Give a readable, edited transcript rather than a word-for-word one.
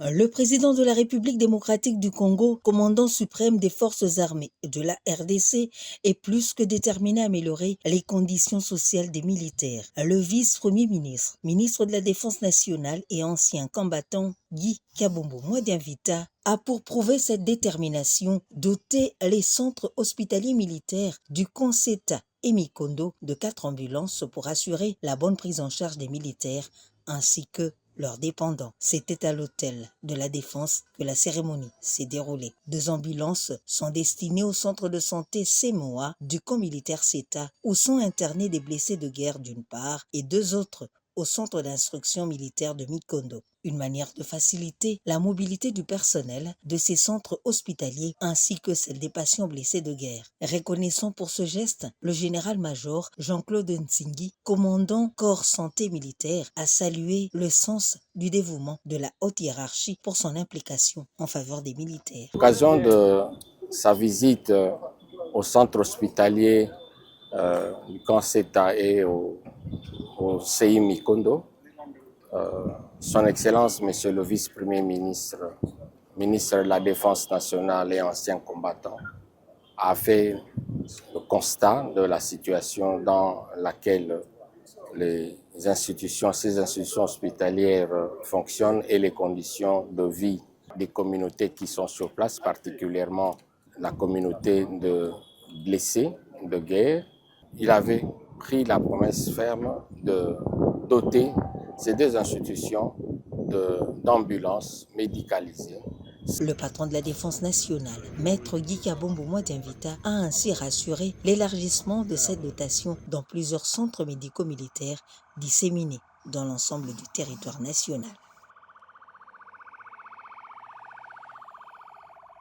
Le président de la République démocratique du Congo, commandant suprême des forces armées de la RDC, est plus que déterminé à améliorer les conditions sociales des militaires. Le vice-premier ministre, ministre de la Défense nationale et ancien combattant Guy Kabombo Modianvita a pour prouver cette détermination doté les centres hospitaliers militaires du Conseta et Mikondo de 4 ambulances pour assurer la bonne prise en charge des militaires ainsi que leurs dépendants. C'était à l'hôtel de la Défense que la cérémonie s'est déroulée. 2 ambulances sont destinées au centre de santé Semoa du camp militaire CETA où sont internés des blessés de guerre d'une part et 2 autres au centre d'instruction militaire de Mikondo. Une manière de faciliter la mobilité du personnel de ces centres hospitaliers ainsi que celle des patients blessés de guerre. Reconnaissant pour ce geste, le général-major Jean-Claude Ntsingui, commandant corps santé militaire, a salué le sens du dévouement de la haute hiérarchie pour son implication en faveur des militaires. À l'occasion de sa visite au centre hospitalier du camp CETA et au CI Mikondo, Son Excellence, Monsieur le Vice-Premier ministre, ministre de la Défense nationale et ancien combattant, a fait le constat de la situation dans laquelle ces institutions hospitalières fonctionnent et les conditions de vie des communautés qui sont sur place, particulièrement la communauté de blessés de guerre. Il avait pris la promesse ferme de doter ces 2 institutions d'ambulances médicalisées. Le patron de la Défense nationale, Maître Guy Kabombo Modianvita, a ainsi rassuré l'élargissement de cette dotation dans plusieurs centres médico-militaires disséminés dans l'ensemble du territoire national.